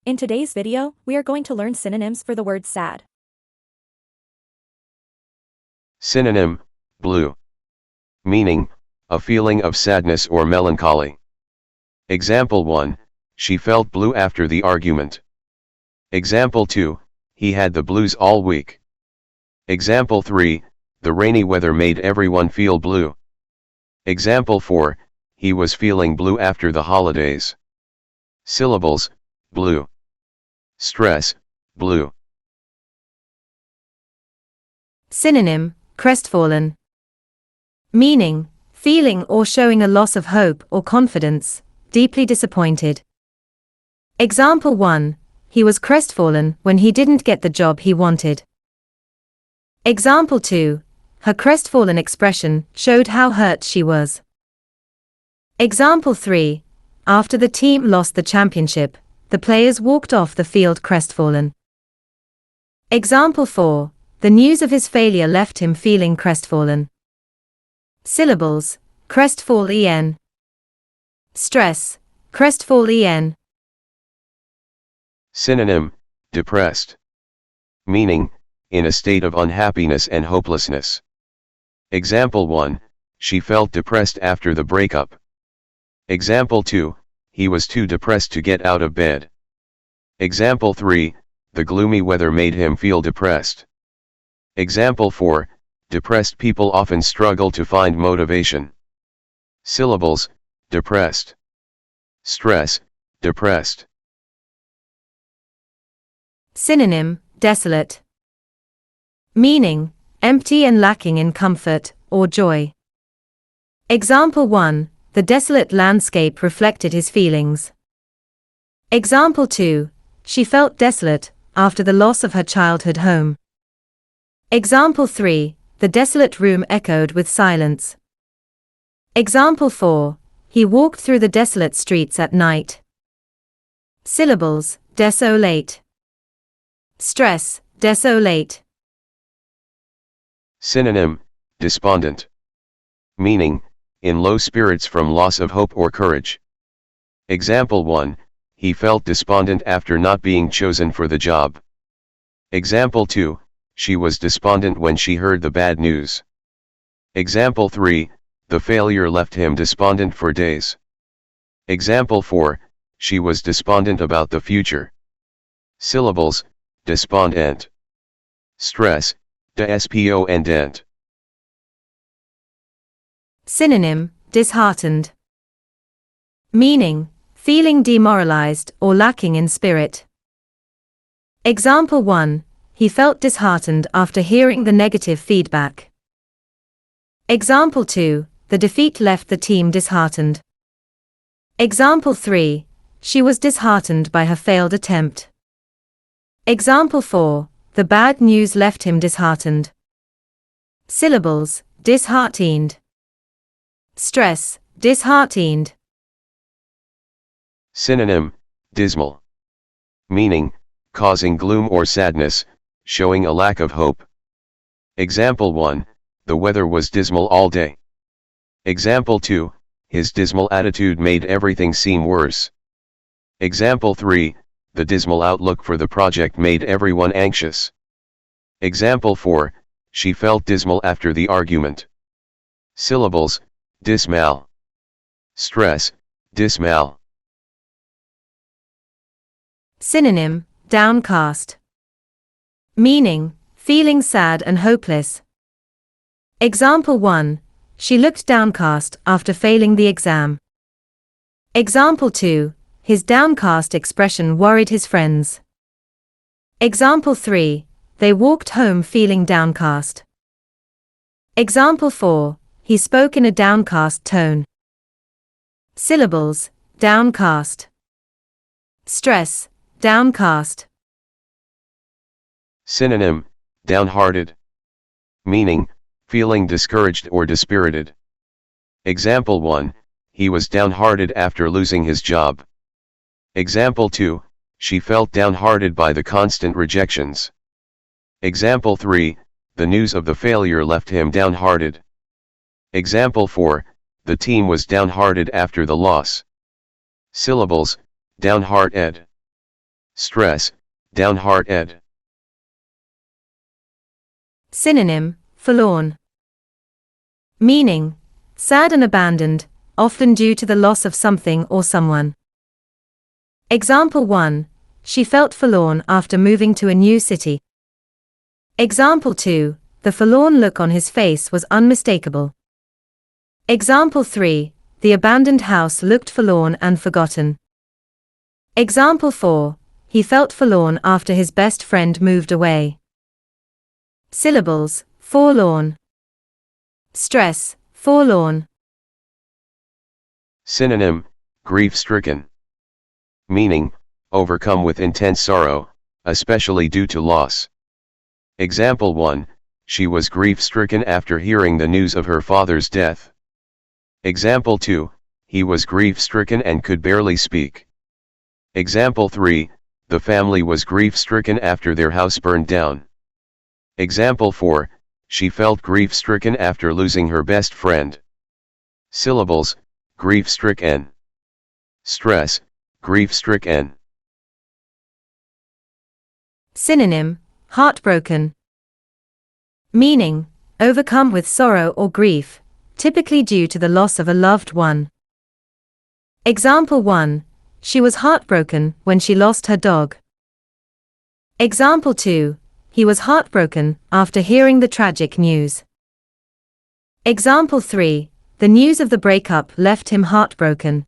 In today's video, we are going to learn synonyms for the word sad. Synonym, blue. Meaning, a feeling of sadness or melancholy. Example 1, she felt blue after the argument. Example 2, he had the blues all week. Example 3, the rainy weather made everyone feel blue. Example 4, he was feeling blue after the holidays. Syllables, blue. Stress, blue. Synonym, crestfallen. Meaning, feeling or showing a loss of hope or confidence, deeply disappointed. Example 1, he was crestfallen when he didn't get the job he wanted. Example 2, her crestfallen expression showed how hurt she was. Example 3, after the team lost the championship, the players walked off the field crestfallen. Example 4, the news of his failure left him feeling crestfallen. Syllables, crestfallen. Stress, crestfallen. Synonym, depressed. Meaning, in a state of unhappiness and hopelessness. Example 1, she felt depressed after the breakup. Example 2, he was too depressed to get out of bed. Example 3, the gloomy weather made him feel depressed. Example 4, depressed people often struggle to find motivation. Syllables, depressed. Stress, depressed. Synonym, desolate. Meaning, empty and lacking in comfort or joy. Example 1, the desolate landscape reflected his feelings. Example 2, she felt desolate after the loss of her childhood home. Example 3, the desolate room echoed with silence. Example 4, he walked through the desolate streets at night. Syllables, desolate. Stress, desolate. Synonym, despondent. Meaning, in low spirits from loss of hope or courage. Example 1, he felt despondent after not being chosen for the job. Example 2, she was despondent when she heard the bad news. Example 3, the failure left him despondent for days. Example 4, she was despondent about the future. Syllables, despondent. Stress, despondent. Synonym, disheartened. Meaning, feeling demoralized or lacking in spirit. Example 1, he felt disheartened after hearing the negative feedback. Example 2, the defeat left the team disheartened. Example 3, she was disheartened by her failed attempt. Example 4, the bad news left him disheartened. Syllables, disheartened. Stress, disheartened. Synonym, dismal. Meaning, causing gloom or sadness, showing a lack of hope. Example 1, the weather was dismal all day. Example 2, his dismal attitude made everything seem worse. Example 3, the dismal outlook for the project made everyone anxious. Example 4, she felt dismal after the argument. Syllables, dismal. Stress, dismal. Synonym, downcast. Meaning, feeling sad and hopeless. Example 1, she looked downcast after failing the exam. Example 2, his downcast expression worried his friends. Example 3, they walked home feeling downcast. Example 4, he spoke in a downcast tone. Syllables, downcast. Stress, downcast. Synonym, downhearted. Meaning, feeling discouraged or dispirited. Example 1, he was downhearted after losing his job. Example 2, she felt downhearted by the constant rejections. Example 3, the news of the failure left him downhearted. Example 4, the team was downhearted after the loss. Syllables, downhearted. stress, downhearted. Synonym, forlorn. Meaning, sad and abandoned, often due to the loss of something or someone. Example 1. She felt forlorn after moving to a new city. Example 2. The forlorn look on his face was unmistakable. Example 3. The abandoned house looked forlorn and forgotten. Example 4. He felt forlorn after his best friend moved away. Syllables, forlorn. Stress, forlorn. Synonym, grief-stricken. Meaning, overcome with intense sorrow, especially due to loss. Example 1. She was grief-stricken after hearing the news of her father's death. Example 2. He was grief-stricken and could barely speak. Example 3. The family was grief-stricken after their house burned down. Example 4. She felt grief-stricken after losing her best friend. Syllables, grief-stricken. Stress, grief-stricken. Synonym, heartbroken. Meaning, overcome with sorrow or grief, typically due to the loss of a loved one. Example 1. She was heartbroken when she lost her dog. Example 2. He was heartbroken after hearing the tragic news. Example 3. The news of the breakup left him heartbroken.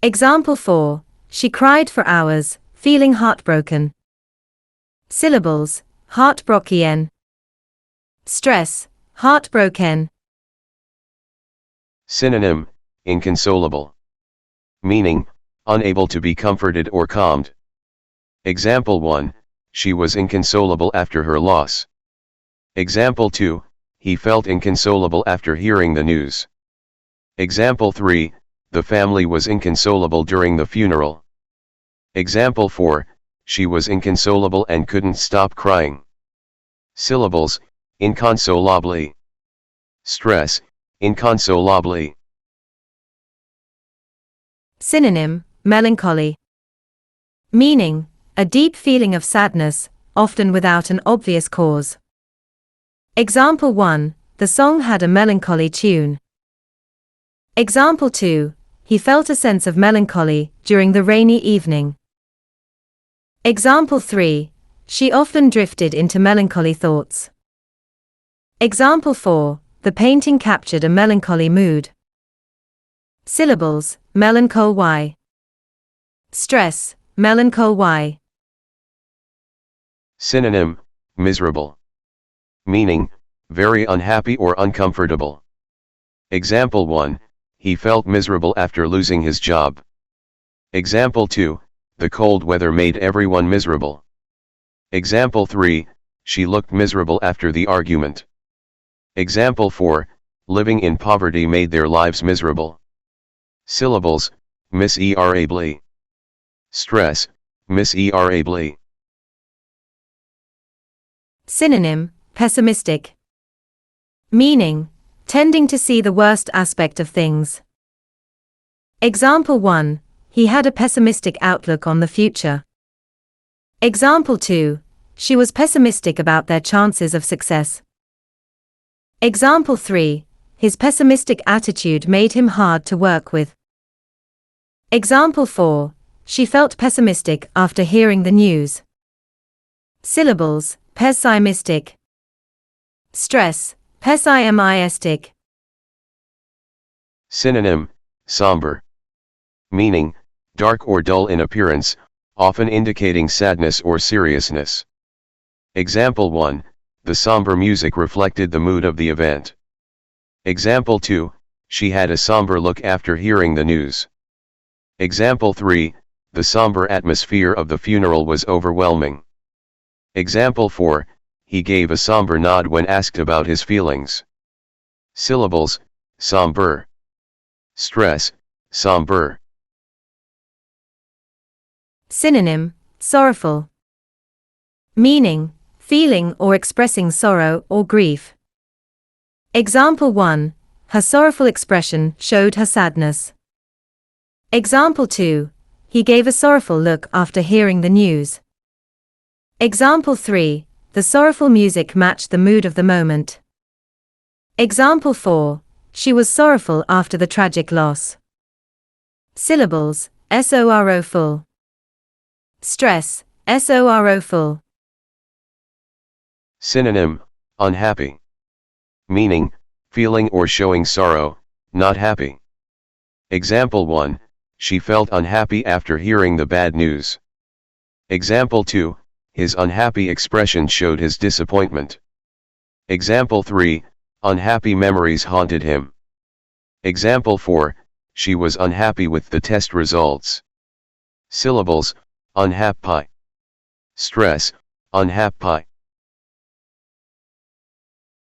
Example 4. She cried for hours, feeling heartbroken. Syllables, heartbroken. Stress, heartbroken. Synonym, inconsolable. Meaning, unable to be comforted or calmed. Example 1. She was inconsolable after her loss. Example 2. He felt inconsolable after hearing the news. Example 3. The family was inconsolable during the funeral. Example 4. She was inconsolable and couldn't stop crying. Syllables, inconsolably. Stress, inconsolably. Synonym, melancholy. Meaning, a deep feeling of sadness, often without an obvious cause. Example 1. The song had a melancholy tune. Example 2. He felt a sense of melancholy during the rainy evening. Example 3. She often drifted into melancholy thoughts. Example 4. The painting captured a melancholy mood. Syllables, melancholy. Stress, melancholy. Synonym, miserable. Meaning, very unhappy or uncomfortable. Example 1. He felt miserable after losing his job. Example 2. The cold weather made everyone miserable. Example 3. She looked miserable after the argument. Example 4. Living in poverty made their lives miserable. Syllables, miserably. Stress, miserably. Synonym, pessimistic. Meaning, tending to see the worst aspect of things. Example 1. He had a pessimistic outlook on the future. Example 2. She was pessimistic about their chances of success. Example 3. His pessimistic attitude made him hard to work with. Example 4. She felt pessimistic after hearing the news. Syllables, pessimistic. Stress, pessimistic. Synonym, somber. Meaning, dark or dull in appearance, often indicating sadness or seriousness. Example 1. The somber music reflected the mood of the event. Example 2. She had a somber look after hearing the news. Example 3. The somber atmosphere of the funeral was overwhelming. Example 4. He gave a somber nod when asked about his feelings. Syllables, somber. Stress, somber. Synonym, sorrowful. Meaning, feeling or expressing sorrow or grief. Example 1. Her sorrowful expression showed her sadness. Example 2. he gave a sorrowful look after hearing the news. Example 3, the sorrowful music matched the mood of the moment. Example 4, she was sorrowful after the tragic loss. Syllables, sorrowful. Stress, sorrowful. Synonym, unhappy. Meaning, feeling or showing sorrow, not happy. Example 1, she felt unhappy after hearing the bad news. Example 2, his unhappy expression showed his disappointment. Example 3, unhappy memories haunted him. Example 4, she was unhappy with the test results. Syllables, unhappy. Stress, unhappy.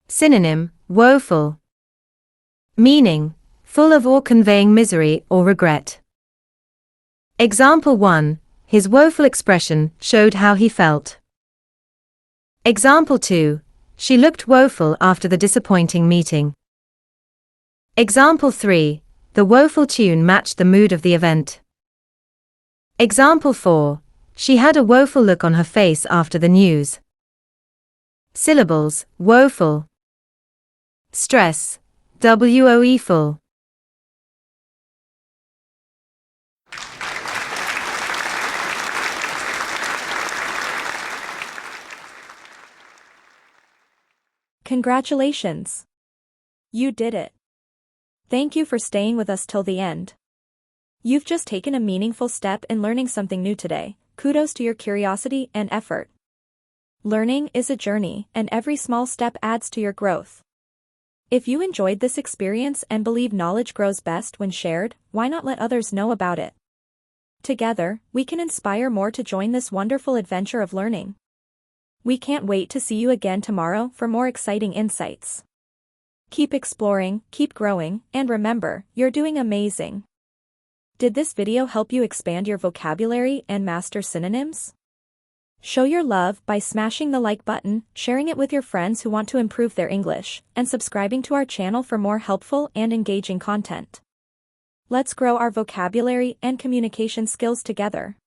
Synonym, woeful. Meaning, full of or conveying misery or regret. Example 1, his woeful expression showed how he felt. Example 2, she looked woeful after the disappointing meeting. Example 3, the woeful tune matched the mood of the event. Example 4, she had a woeful look on her face after the news. Syllables, woeful. Stress, woeful. Congratulations! You did it. Thank you for staying with us till the end. You've just taken a meaningful step in learning something new today. Kudos to your curiosity and effort. Learning is a journey, and every small step adds to your growth. If you enjoyed this experience and believe knowledge grows best when shared, why not let others know about it? Together, we can inspire more to join this wonderful adventure of learning. We can't wait to see you again tomorrow for more exciting insights. Keep exploring, keep growing, and remember, you're doing amazing. Did this video help you expand your vocabulary and master synonyms? Show your love by smashing the like button, sharing it with your friends who want to improve their English, and subscribing to our channel for more helpful and engaging content. Let's grow our vocabulary and communication skills together.